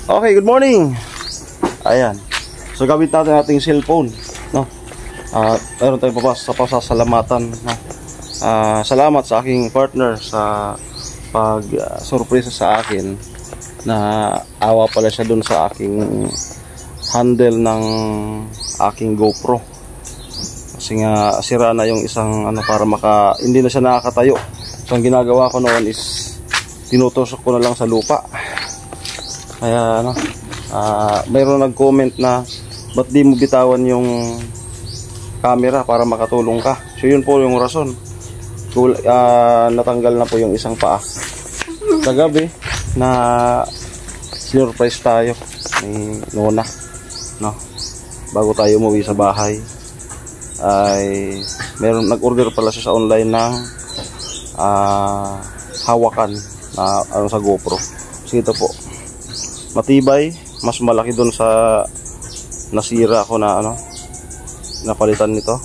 Okay, good morning. Ayan. So gamit natin ating cellphone, no? Meron tayong pasasalamatan, no? Salamat sa aking partner sa pag surprise sa akin na awa pala siya dun sa aking handle ng aking GoPro. Kasi nga sira na yung isang para hindi na siya nakakatayo. So ang ginagawa ko noon is tinutusok ko na lang sa lupa. Kaya mayroon nag-comment na ba't di mo bitawan yung camera para makatulong ka. So yun po yung rason. Natanggal na po yung isang paa. Kagabi na surprise tayo ni Nona, no? Bago tayo umuwi sa bahay ay nag-order pala siya sa online ng hawakan na sa GoPro. So ito po, matibay, mas malaki dun sa nasira ko na napalitan nito.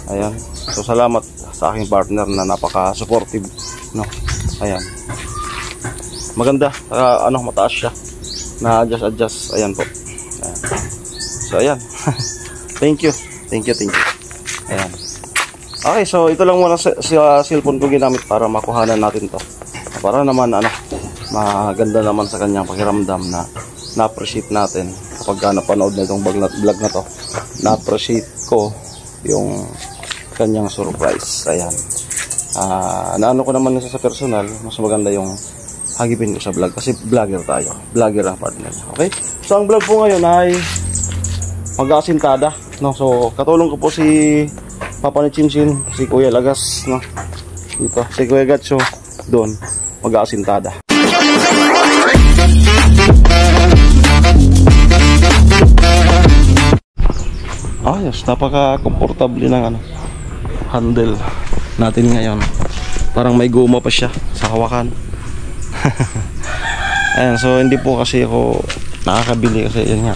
Ayan. So salamat sa aking partner na napaka-supportive, no. Ayan. Maganda, mataas siya. Na adjust. Ayan po. Ayan. So ayan. Thank you. Ayan. Okay, so ito lang muna sa cellphone ko ginamit para makuhanan natin to. Para naman maganda naman sa kanyang pakiramdam na na-appreciate natin kapag napanood na itong vlog na to. Na-appreciate ko yung kanyang surprise. Ayan. Naano ko naman sa personal, mas maganda yung hagipin ko sa vlog kasi vlogger tayo. Vlogger ang partner. Okay? So ang vlog po ngayon ay mag-aasintada, no? So katulong ko po si Papa ni Chinchin, si Kuya Lagas, no? Dito, si Kuya Gatso doon, mag-aasintada. Ayos, napaka-komportable ng handle natin ngayon. Parang may guma pa siya sa hawakan. Ayan, so hindi po kasi ako nakakabili kasi yan nga.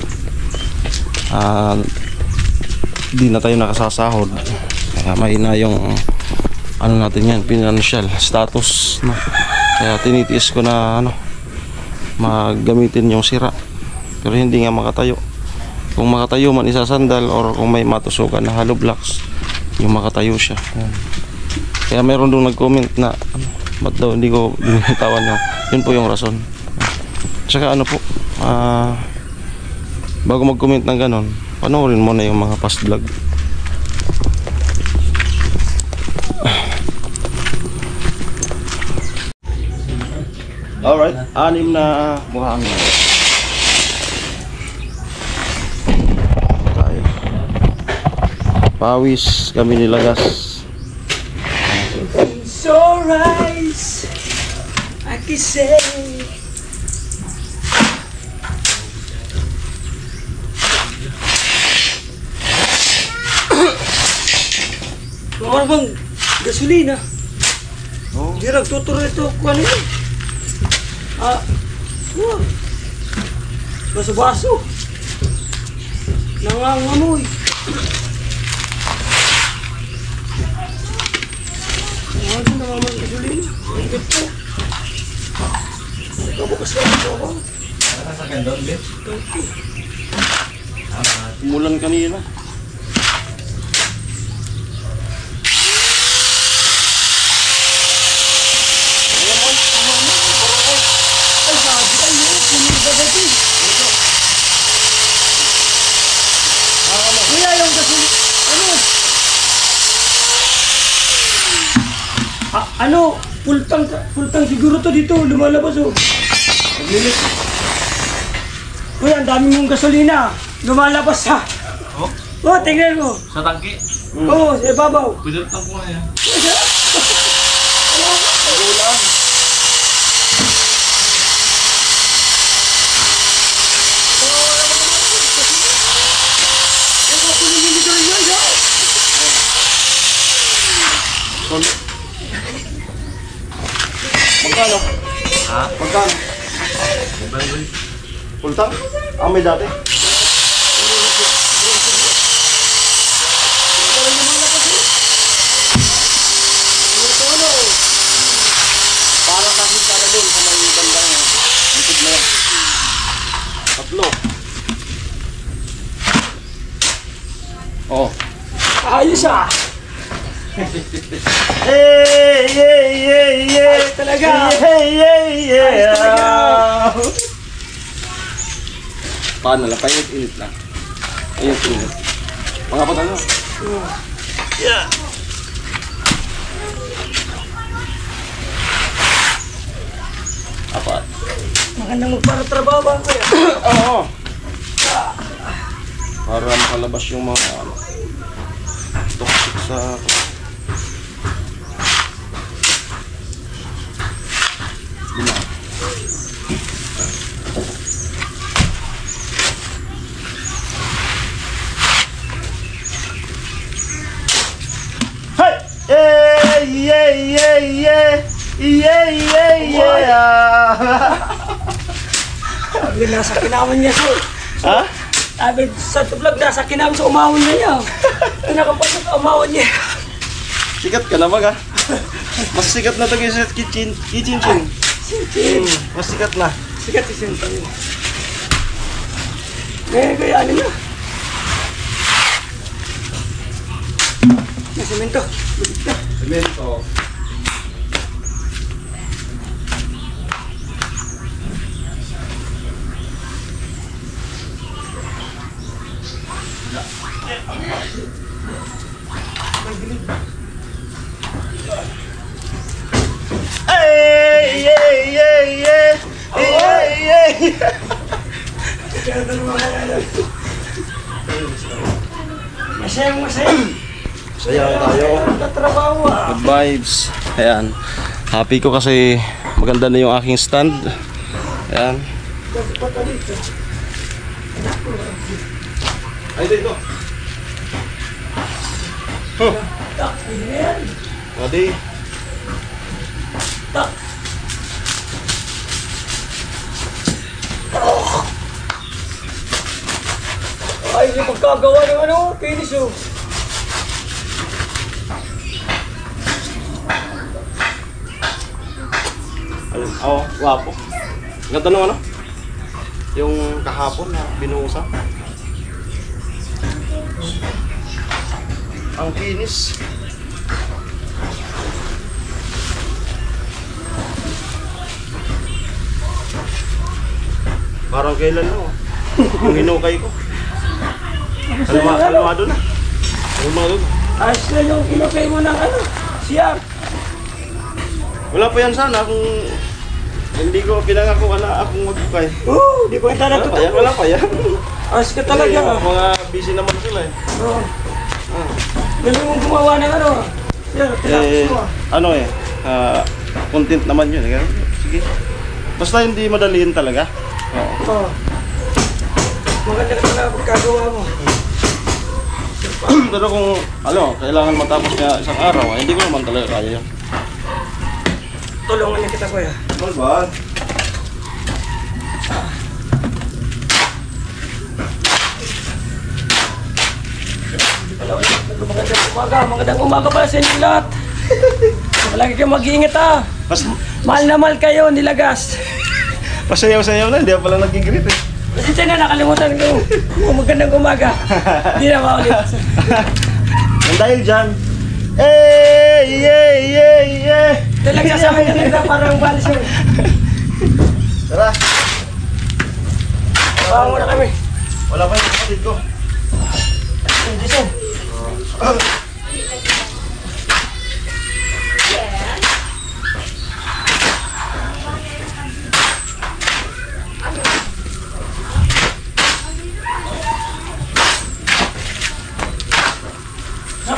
Di na tayo nakasasahod. Kaya mahina yung natin yan, financial status, no? Kaya tinitiis ko na maggamitin yung sira. Pero hindi nga makatayo. Kung makatayo man isasandal or kung may matusukan na hollow blocks, yung makatayo siya. Ayan. Kaya meron doon nag-comment na ba't daw hindi ko binitawan yun po yung rason. Tsaka po, bago mag-comment ng ganon, panoorin mo na yung mga past vlog. Alright, 6 na buhangin. Tayo. Pawis kami nilagas. So rise, I can say. Ano bang gasolina? Oh. Di nagtuturo ito kung ano yun. Baso-baso. Nangangamoy. Ano naman gasolina? Ingit po. Kabukas lang ito ako. Nakasakyan doon, Bit? Umulan kanina. Kuya, yung gasolina. Full tank siguro to dito, lumalabas Paglilit. Kuya, ang dami mong gasolina. Lumalabas ha. Oh, tingnan mo. Sa tangke? Oo, sa ibabaw. Pwede tank mo na yan. Pagulan. Magkano? Ha? Magkano? Full tank? May dati? Para kasi sana doon sa may bandang likod na yan. Oh. Ayos ah. Hey, yeah, yeah, yeah. Ayos talaga. Hey, yeah, yeah. Ayos talaga. Paano lang? Painit-init lang. Painit-init. Mga pa ano? Yeah. Apat. Magandang magparatrabaho ba kuya? Oo. Para makalabas yung mga toxic sa... Hey! Yeah, yeah, yeah, yeah! Yeah, yeah, yeah! Sabi nasa kinawan niya so. Ha? Sabi sa vlog nasa kinawan sa umawon na niya. Pinakapasok umawon niya. Sikat ka na baga. Mas sikat na ito sa kitchen. Mas sikat na. Sikat si Sintin. Kaya ano niya? Nasimento. Semento. Hey, yeah, yeah, yeah. Yeah, yeah. Masaya. Saya tayo. Tatrabaho ah. Good vibes. Ayan. Happy ko kasi maganda na yung aking stand. Ayan. Ay, dito. Tak, yan. Adi. Tak. Ay, yung pagkagawa ng ano, finish oh. Oo, wapo. Ganda nung ano? Yung kahapon na binuhusan. Ang kinis. Parang kailan no? Yung hinukay ko. Kalmado na. Kalmado na. Ayos na yung kinukay mo ng ano, siyar. Wala pa yan sana kung hindi ko pinangako na akong maghukay. Di ko ita na Wala pa yan. Ayos ka talaga. Kasi mga busy naman sila eh. Oo. Galing mong gumawa ng ano. Yan, tinapos mo. Ano eh, content naman yun. Sige. Basta hindi madaliin talaga. Oo. Oo. Maganda ka talaga pagkagawa mo. Pero kung, kailangan matapos nga isang araw, hindi ko naman talaga kaya yun. Tulungan niya kita kuya. Ano ba? Magandang umaga pala sa inyo lahat. Palagi kayong mag-iingat ah. Mahal na mahal kayo, nilagas. Pasayaw-sayaw na, hindi ako pala nag-greet eh. Kasi na nakalimutan ko. Magandang umaga. Hindi na maulit. Ang dahil dyan, yeah. Talaga sa akin talaga parang balis yun. Tara. Bawa mo na kami. Wala pa yung kapatid ko. Hindi siya.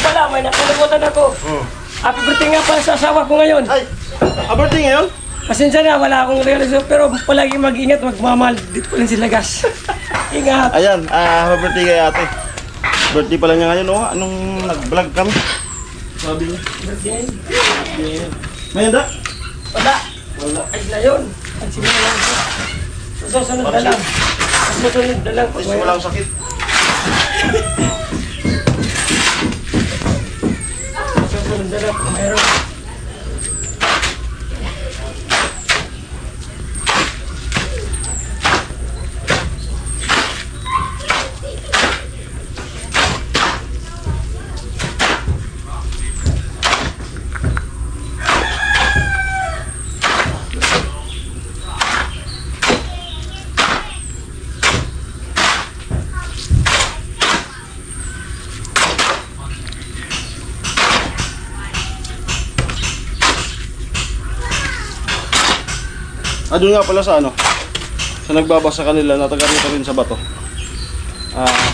Pala, may nakalimutan ako. Happy birthday nga pala sa asawa ko ngayon. Ay, birthday ngayon? Pasensya na, wala akong realisyon, pero palagi mag-ingat, magmamahal. Dito pa rin sila gas. Ingat. Ayan, happy birthday kay ate. Birthday pala niya ngayon, oh. Anong nag-vlog kami? Sabi niya. Birthday. May handa? Wala. Ay na yun. Ang sinulang ko. Susunod na lang. Susunod na lang. Ay, walang sakit. Susunod na lang. Mayroon. Doon nga pala sa ano, sa nagbabasa kanila na taga rito rin sa bato.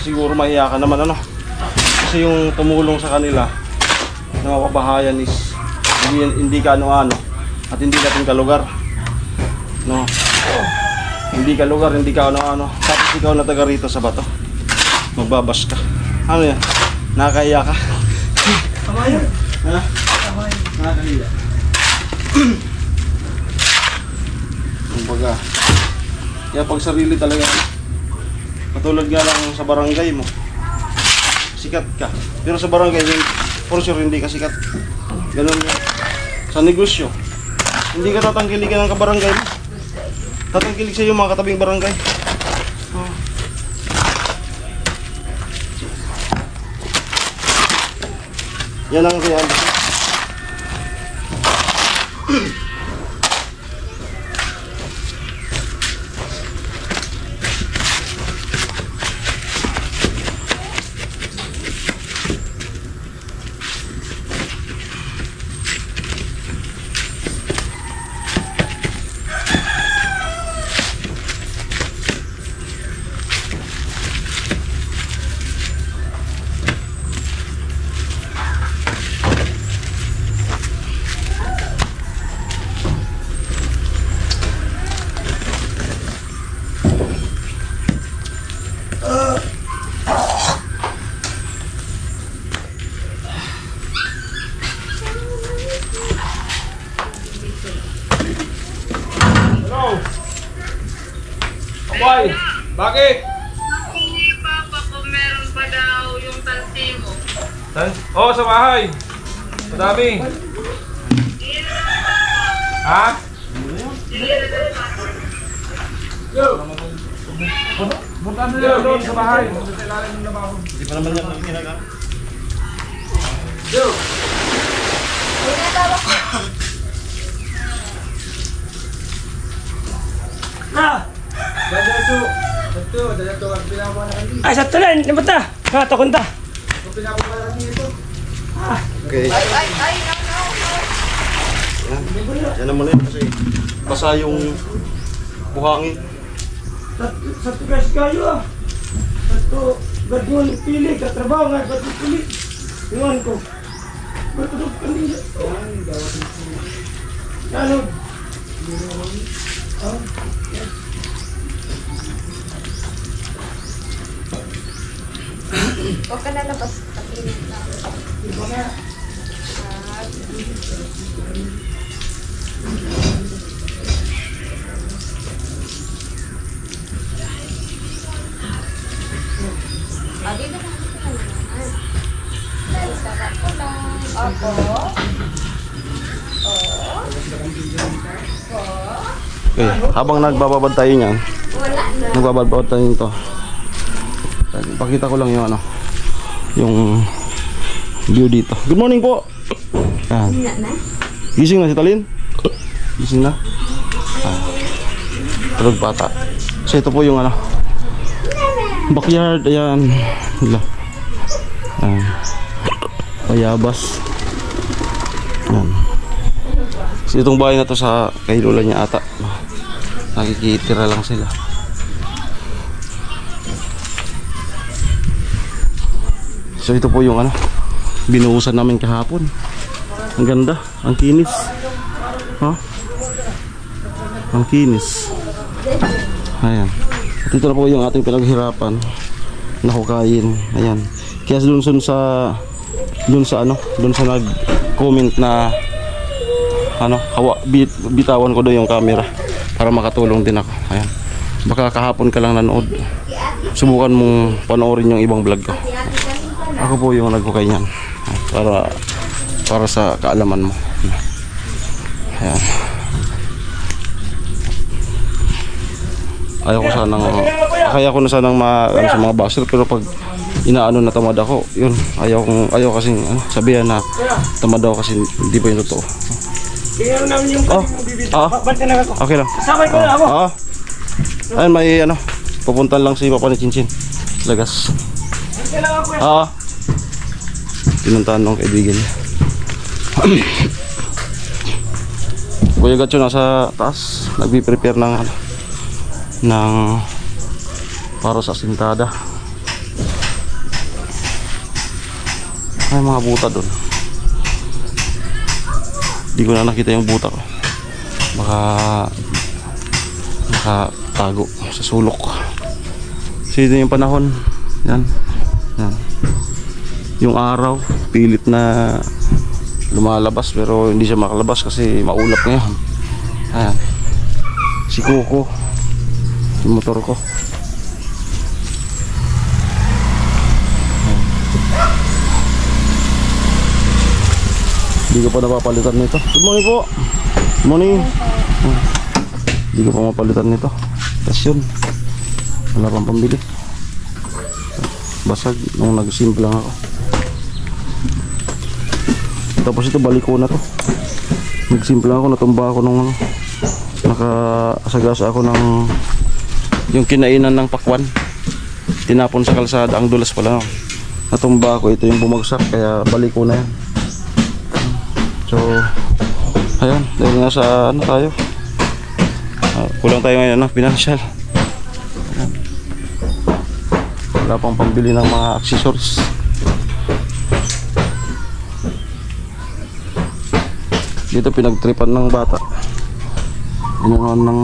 Siguro mahiya ka naman ano. Kasi yung tumulong sa kanila na mapabahayan is hindi ka ano-ano at hindi natin kalugar. No. Hindi ka lugar, hindi ka ano-ano. Tapos ikaw na taga rito sa bato. Magbabas ka. Ano yan? Nakakahiya ka? Tama yun. Ha? Nakakahiya. Kumbaga, kaya pag sarili talaga, katulad nga lang sa barangay mo, sikat ka. Pero sa barangay, for sure hindi ka sikat. Ganun yun. Sa negosyo, hindi ka tatangkiligan ng kabarangay mo. Tatangkilig sa iyo mga katabing barangay. Yan ang reality. Boy, bakit? Hindi pa kung meron pa daw yung tansi mo. Oo, sa bahay. Madami. Ha? Punta na doon sa bahay. Sa ilalim ng lababo. Hindi pa naman yan ang ginagawa. Ay, sa tulan, naman ta. Takon ta. Okay. Yan naman yun kasi basa yung buhangin. Sa tugas kayo ah. Sa gadyon pili, katrabaho nga, gadyon pili. Iwan ko. Bertudok kanila. Ano? Huwag ka na labas. Kapilit na. Iba nga. Dito na ka naman. Dahil sarap ko lang. Opo. Okay, habang nagbababad tayo niyan, Wala na. nagbababad tayo nito. Pakita ko lang yung ano, yung view dito. Good morning po. Yan. Wala na. Gising na si Talin? Gising na? Tulog bata. So ito po yung ano, backyard. Ayan. Wala. Ayan. Bayabas. Ayan. So itong bahay na to sa kay lola niya ata. Nakikitira lang sila. So ito po yung ano, binuhusan namin kahapon. Ang ganda, ang kinis. Ha? Ang kinis. Ayan. At ito na po yung ating pinaghirapan na hukayin. Ayan. Kaya dun sa nag-comment na ano, bitawan ko doon yung camera para makatulong din ako. Ayan. Baka kahapon ka lang nanood. Subukan mong panoorin yung ibang vlog ko. Ako po yung naghukay niyan para sa kaalaman mo. Ayan. Kaya ko na sanang ano, sa mga basher, pero pag inaano na tamad ako, yun, ayaw kasing sabihan na tamad ako kasi hindi pa yung totoo. Tingnan namin yung bibili. Ba't na ako? Okay lang. Kasabay ko na ako. Ayun, may ano, pupuntan lang si Papa ni Chinchin Lagas. Kailangan ko yan. Pinuntahan ng kaibigan niya. Kuya Gatcho nasa taas, nagbi-prepare ng para sa sintada. May mga buta doon. Hindi ko na nakita yung buta ko. Baka nakatago sa sulok. So ito yung panahon. Yan. Yan. Yung araw, pilit na lumalabas pero hindi siya makalabas kasi maulap ngayon. Ayan. Si Coco, yung motor ko. Hindi ko pa napapalitan nito. Good morning po. Good morning. Hindi ko pa mapalitan nito. Tapos yun, wala pang pambili. Basag nung nagsimple lang ako. Tapos ito balik ko na to. Nagsimple lang ako, natumba ako nung nakasagasa ako ng yung kinainan ng pakwan. Tinapon sa kalsada, ang dulas pala. Natumba ako, ito yung bumagsak kaya balik ko na yan. So, ayun, dahil nga sa ano tayo, kulang tayo ngayon ng financial. Ayan. Wala pang pambili ng mga accessories. Dito pinagtripan ng bata. Ginanon ng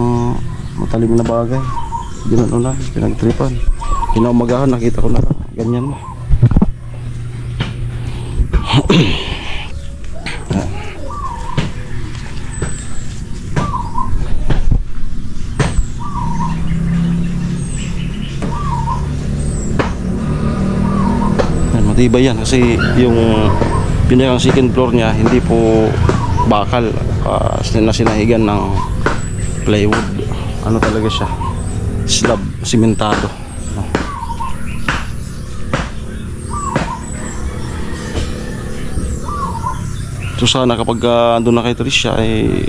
matalim na bagay. Ginanon na, pinagtripan. Kinaumagahan, nakita ko na ganyan na. Matibay yan kasi yung pinakang second floor niya hindi po bakal, na sinahigan ng plywood. Ano talaga siya, slab, simentado. So sana kapag andun na kay Tricia ay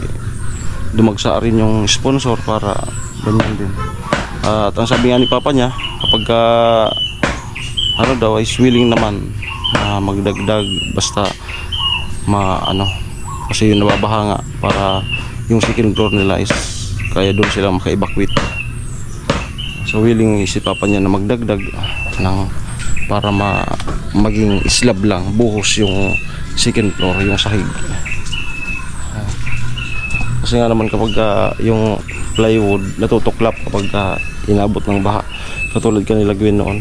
dumagsa rin yung sponsor para ganyan din. At ang sabi nga ni Papa niya, kapag ano daw is willing naman na magdagdag basta kasi yung nababaha nga para yung second floor nila is kaya doon sila maka-evacuate. So willing si Papa niya na magdagdag ng para maging slab lang, buhos yung second floor, yung sahig. Kasi nga naman kapag yung plywood natutuklap kapag inabot ng baha, katulad kanila Gwen noon,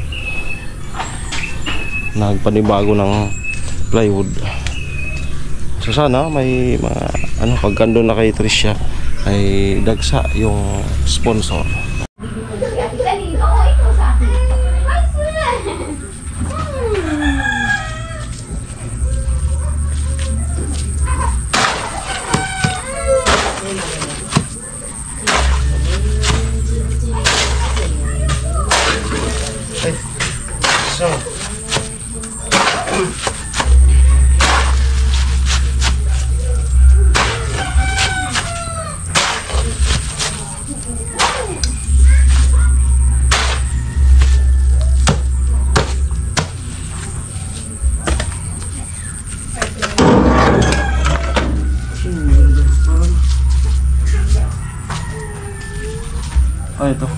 nagpanibago ng plywood. So sana may mga pagkando na kay Tricia ay dagsa yung sponsor. Ito.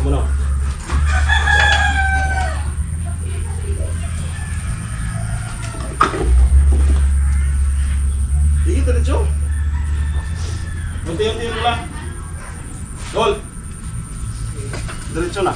Muna. Sige, diretso. Unti-unti mo lang. Gol. Diretso na.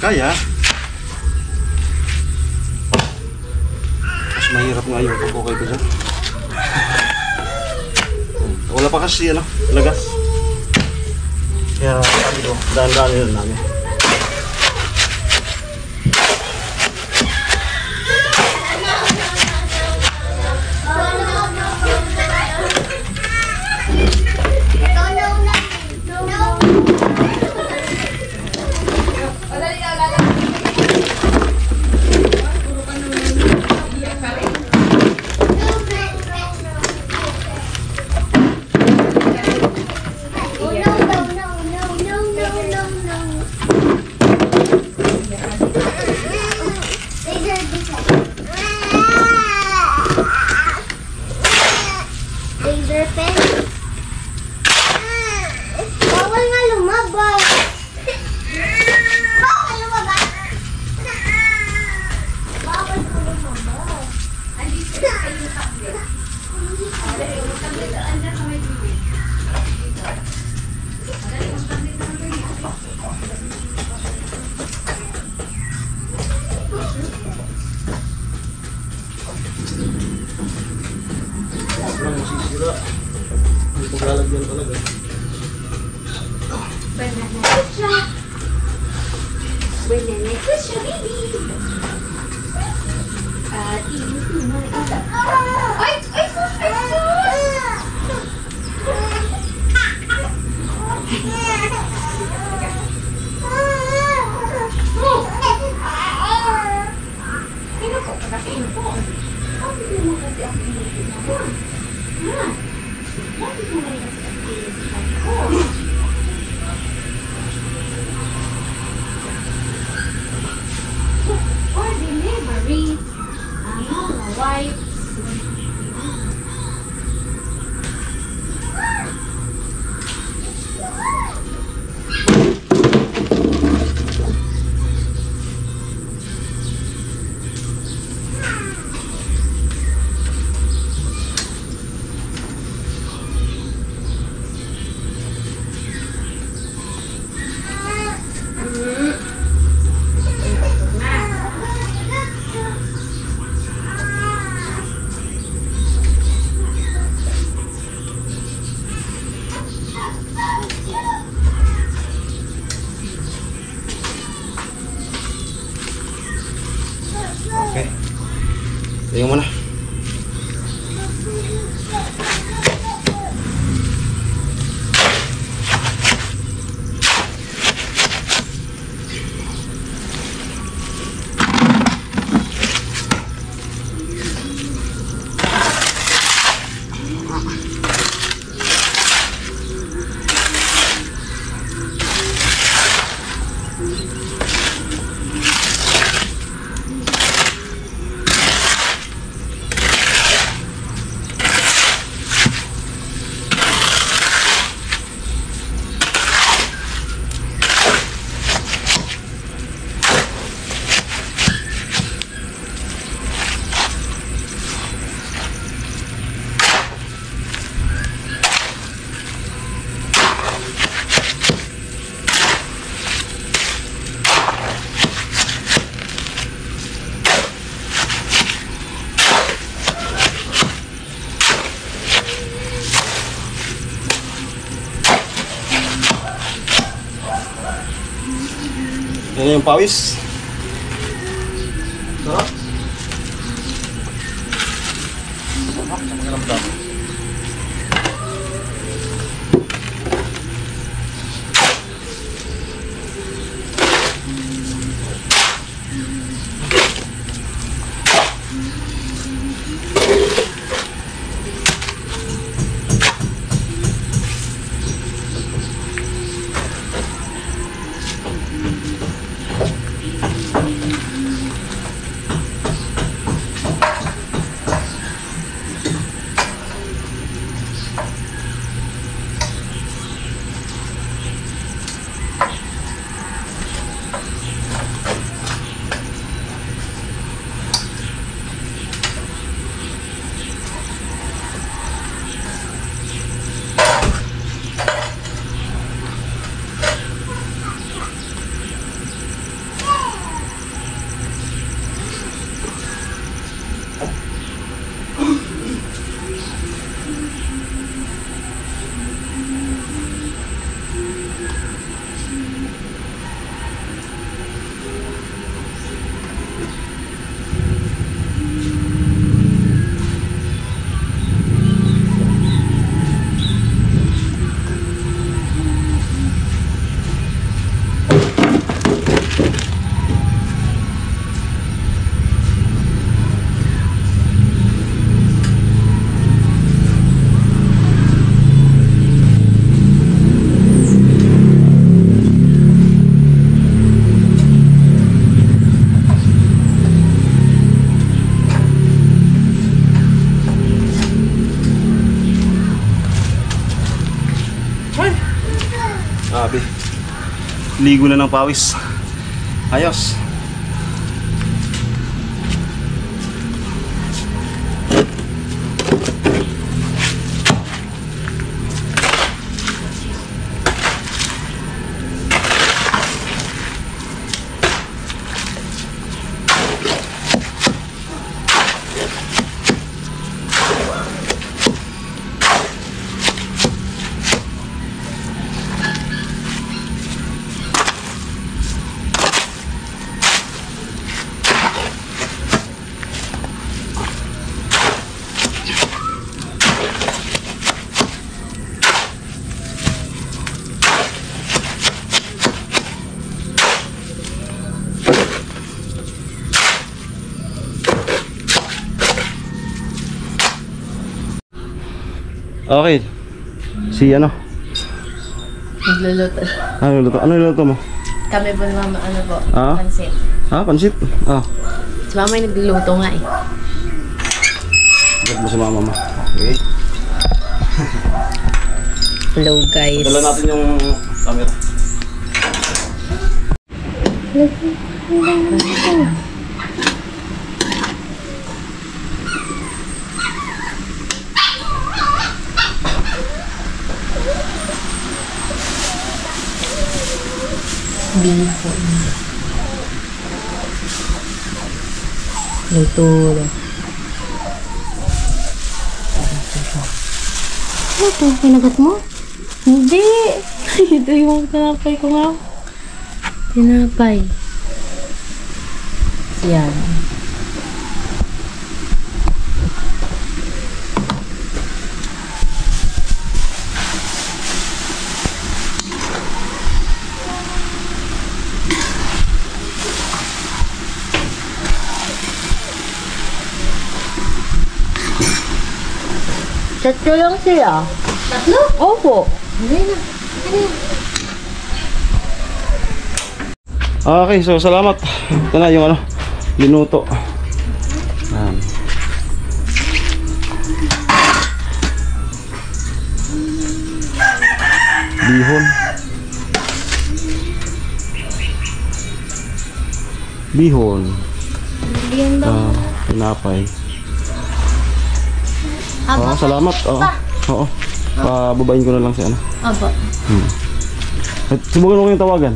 Kaya. Mas mahirap nga yung pagkukay ko dyan. Wala pa kasi ano, lagas. Kaya sabi ko, dahan-dahan nila namin. Laser pen. Bawal nga lumabas. Bawal lumabas. Bawal ko lumabas. Andito yung tablet. Yung tablet, andyan sa may bibig. Masisira. Hindi ko lalagyan talaga. Banana kutsya. Banana kutsya, baby. Ito na ito. Ay! Ay! Ino po, pagkakiin po. Bakit mo kasi ako initin ako? Bakit mo rin kasi ako initin ako? Or delivery. Mga wipes. Okay. Tingnan mo na. Yan yung pawis. Sarap. Sarap sa mga ramdam. Sabi. Ligo na ng pawis. Ayos. Okay. Si ano? Nagluluto. Ano luto? Ano luto mo? Kami po ni Mama, ano po? Ah? Pansit. Pansit? Si Mama yung nagluluto nga eh. Agad mo si mama mo. Okay. Hello guys. Dala natin yung camera. Bihon. Luto. Ano ito? Pinagat mo? Hindi. Ito yung tinapay ko nga. Tinapay. Yan. Tatlo lang sila. Tatlo? Opo. Hindi na. Okay, so salamat. Ito na yung ano, linuto. Yan. Bihon. Bihon. Bihon ba? Tinapay. Salamat. Oo. Pababain ko na lang si ano. Opo. Subukan mo yung tawagan.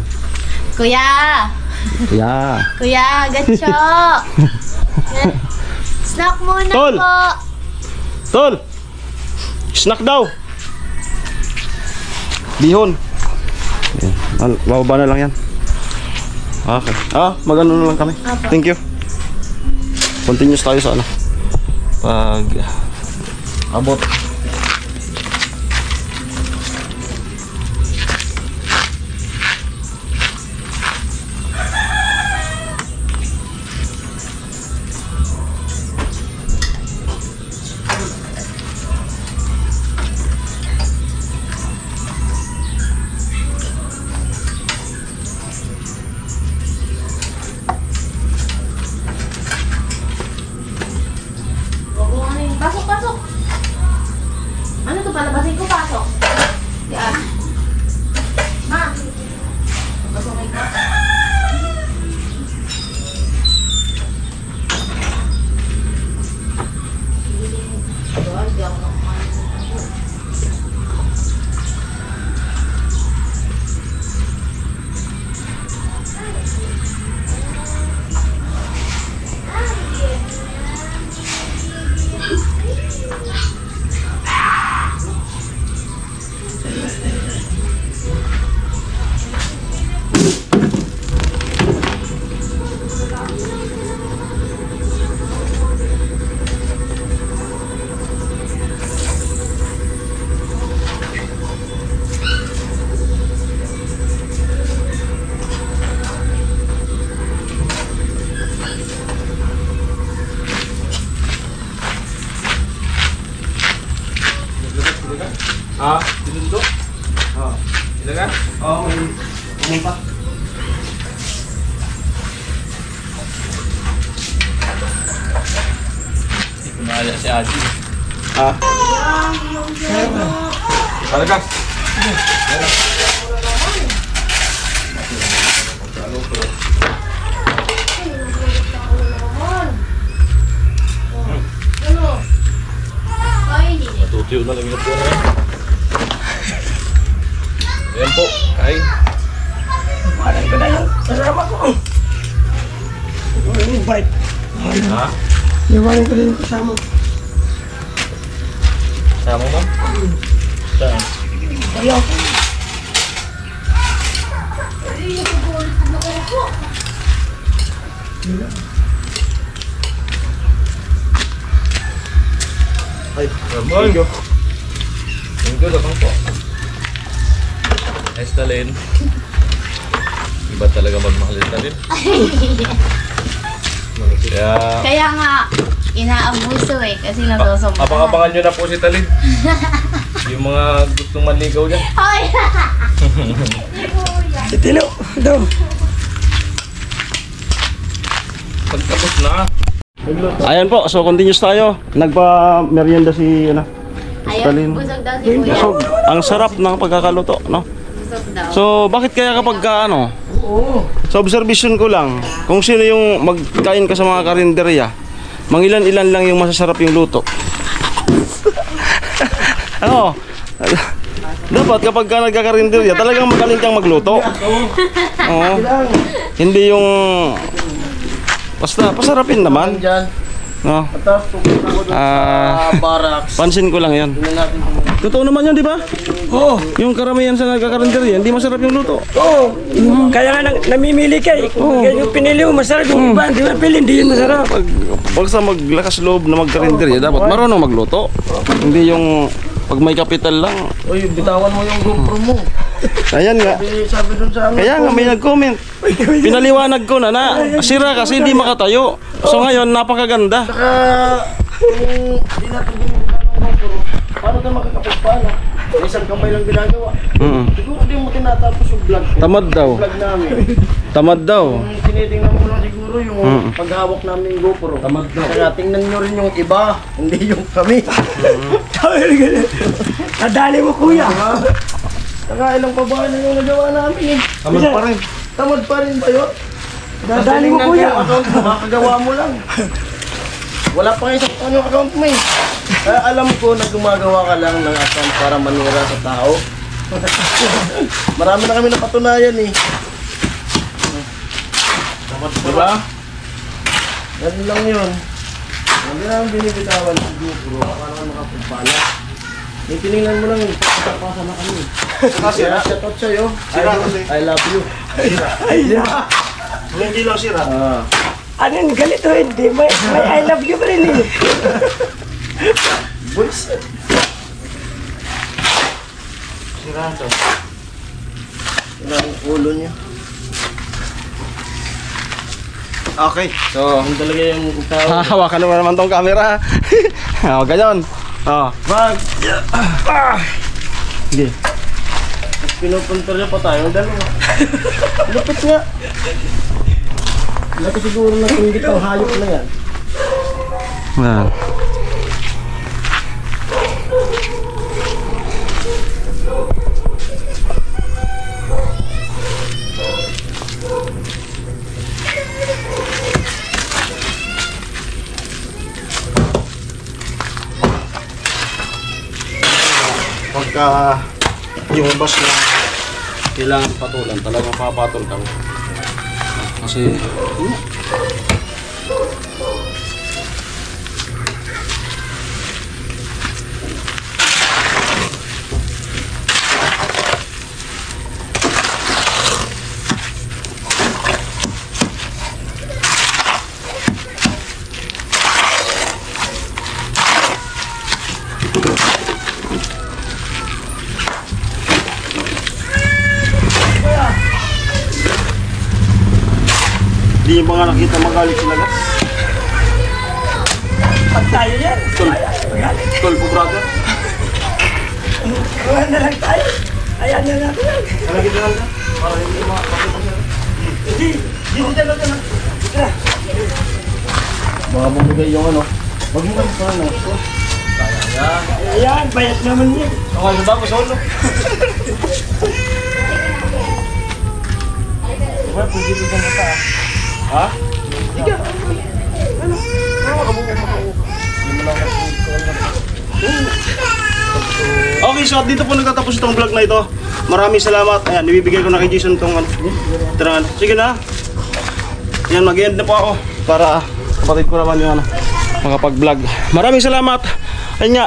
Kuya! Yeah. Kuya, gacho! Snack muna Tol! po! Tol! Snack daw! Bihon. Bababa na lang yan. Okay. Magano na lang kami. Thank you. Continuous tayo sa ano. Pag abot. Pasok, pasok! Ano to? Palabasin ko, pasok. Yan. Ma! Pasok ka. Hindi ako nakakain. Dinundo? Ilaga? May pumunta. Hindi ko naaya si Adi. Talaga? Matutuyo na lang yung po na. Ayan po, kain. Parang ko na yung kasama ko. Yung bite. Ha? Iwanan ko na yung kasama. Sama mo? Saan? Ayaw. Ay, thank you. Thank you, lapang po. Nice talin. Iba talaga magmahal yung talin. Kaya nga, inaabuso eh, kasi nasusobra. Abang-abangan nyo na po si talin. Yung mga gustong manligaw dyan. Ay! Itilo. Ito. Pagtapos na. Ayan po, so continuous tayo. Nagpa-merienda si Talin. Ayun, busog daw si Kuya. So, ang sarap ng pagkakaluto, no? Busog daw. So, bakit kaya kapag sa observation ko lang, kung sino yung magkain ka sa mga karinderya, mangilan-ilan lang yung masasarap yung luto. Ano? Dapat kapag ka nagkakarinderya, talagang magaling kang magluto. Oo. Hindi yung basta pasarapin naman. No. Pansin ko lang 'yan. Totoo naman 'yan, di ba? Oo. Yung karamihan sa nagkakarinderya, hindi masarap yung luto. Oo. Kaya nga namimili ka eh. Kaya yung pinili mo masarap, yung iba hindi mo pili, hindi yun masarap. Pag sa maglakas loob na magkarinderya, dapat marunong magluto. Hindi yung pag may kapital lang. Uy, bitawan mo yung GoPro mo. Ayan nga. Sabi dun sa amin. Kaya nga may nag-comment. Pinaliwanag ko na sira kasi hindi makatayo. So ngayon napakaganda. Saka, kung di natin ginagawa ng GoPro, paano tayo makakapagpala? Isang kamay lang ginagawa. Siguro di mo tinatapos yung vlog. Tamad daw. Vlog namin. Tamad daw. Kung tinitingnan mo lang siguro yung paghawak namin yung GoPro. Tamad daw. Kaya tingnan nyo rin yung iba, hindi yung kami. Nadali mo kuya. Saka ilang babae na yung nagawa namin eh. Tamad pa rin. Tamad pa rin ba yun? Nadali mo Tingnan kuya. yung account mo, makagawa mo lang. Wala pa nga isang yung account mo eh. Kaya alam ko na gumagawa ka lang ng account para manira sa tao. Marami na kami napatunayan eh. Diba? Yan lang yun. Hindi namin binibitawan sa GoPro para makapagpala. May tinignan mo lang yung pagkakasa na kami. Kaya shout out sa'yo. I love you. Hindi lang sira. Ano yung ganito hindi? May I love you pa rin eh. Boys. Sira to. Sila ang ulo niya. Okay. So, Ang talaga yung tao. hawakan mo naman tong camera. O, ganyan. O, Wag! Sige. Pinupunta niya pa tayo. Ang dalawa. Lupit nga. Laki siguro na tinggit ang hayop na yan. Yan. Pagka yung bus na kailangan patulan, talagang papatol kami. Kasi hindi yung mga nakita magalit sila guys. Pag tayo yan. Tolpo brother. Kuha na lang tayo. Ayan na natin yan. Nakita lang dyan. Para hindi makakita sila. Hindi. Hindi dyan lang. Baka bumigay yung ano. Wag mo kasi parang no. Ayan, bayat naman yan. Okay, ba ko solo? Ha? Okay, so dito po nagtatapos itong vlog na ito. Maraming salamat. Ayan, nibibigay ko na kay Jason itong tirangan. Sige na. Yan, mag-end na po ako para kapatid ko naman yung makapag-vlog. Maraming salamat. Ayun nga,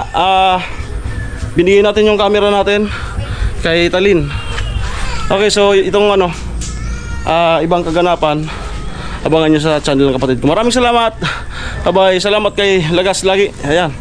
binigay natin yung camera natin kay Talin. Okay, so itong ibang kaganapan, abangan nyo sa channel ng kapatid ko. Maraming salamat. Bye-bye. Salamat kay Lagas lagi. Ayan.